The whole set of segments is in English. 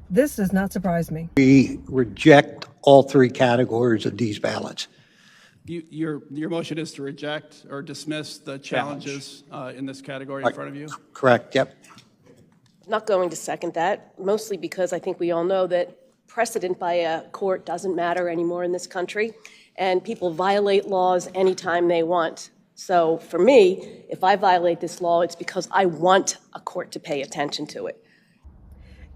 This does not surprise me. We reject all three categories of these ballots. Your motion is to reject or dismiss the challenges in this category in front of you? Correct, yep. Not going to second that, mostly because I think we all know that precedent by a court doesn't matter anymore in this country, and people violate laws anytime they want. So for me, if I violate this law, it's because I want a court to pay attention to it.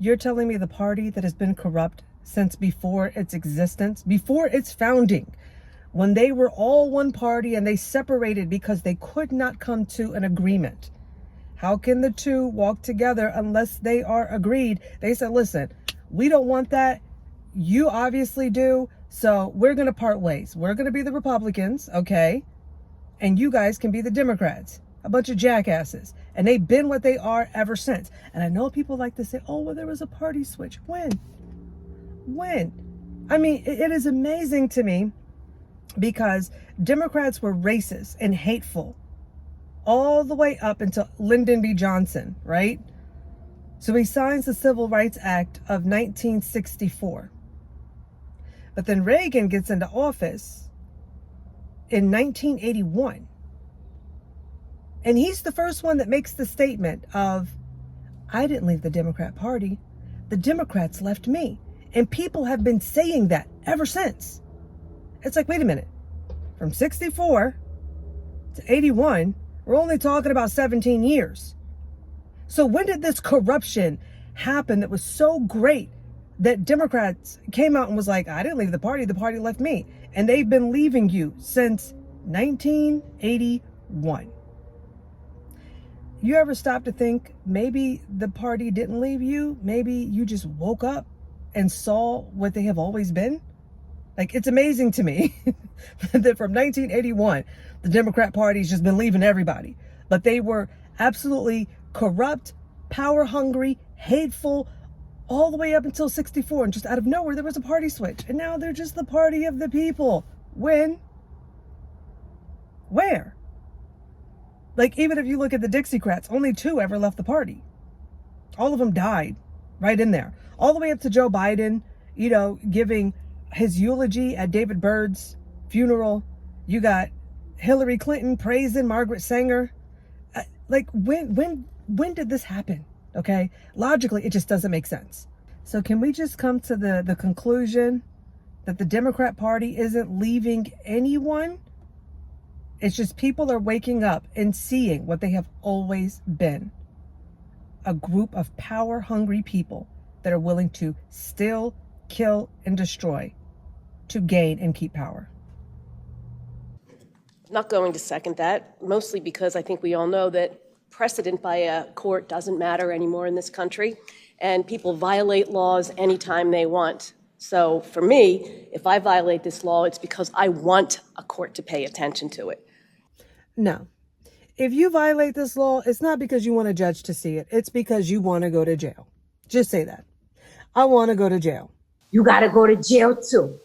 You're telling me the party that has been corrupt since before its existence, before its founding, when they were all one party and they separated because they could not come to an agreement. How can the two walk together unless they are agreed? They said, listen, we don't want that. You obviously do. So we're going to part ways. We're going to be the Republicans, okay? And you guys can be the Democrats. A bunch of jackasses. And they've been what they are ever since. And I know people like to say, oh, well, there was a party switch. When? I mean, it is amazing to me because Democrats were racist and hateful all the way up until Lyndon B. Johnson, right? So he signs the Civil Rights Act of 1964. But then Reagan gets into office in 1981. And he's the first one that makes the statement of, I didn't leave the Democrat Party. The Democrats left me. And people have been saying that ever since. It's like, wait a minute. From 64 to 81, we're only talking about 17 years. So when did this corruption happen that was so great that Democrats came out and was like, I didn't leave the party left me. And they've been leaving you since 1981. You ever stop to think maybe the party didn't leave you? Maybe you just woke up and saw what they have always been? Like, it's amazing to me that from 1981, the Democrat Party's just been leaving everybody. But they were absolutely corrupt, power hungry, hateful, all the way up until 64. And just out of nowhere, there was a party switch. And now they're just the party of the people. When? Where? Like, even if you look at the Dixiecrats, only 2 ever left the party. All of them died right in there. All the way up to Joe Biden, giving his eulogy at David Byrd's funeral. You got Hillary Clinton praising Margaret Sanger. Like, when did this happen? Okay? Logically, it just doesn't make sense. So can we just come to the conclusion that the Democrat Party isn't leaving anyone? It's just people are waking up and seeing what they have always been. A group of power-hungry people that are willing to steal, kill, and destroy to gain and keep power. Not going to second that, mostly because I think we all know that precedent by a court doesn't matter anymore in this country, and people violate laws anytime they want. So for me, if I violate this law, it's because I want a court to pay attention to it. No. If you violate this law, it's not because you want a judge to see it. It's because you want to go to jail. Just say that. I want to go to jail. You got to go to jail too.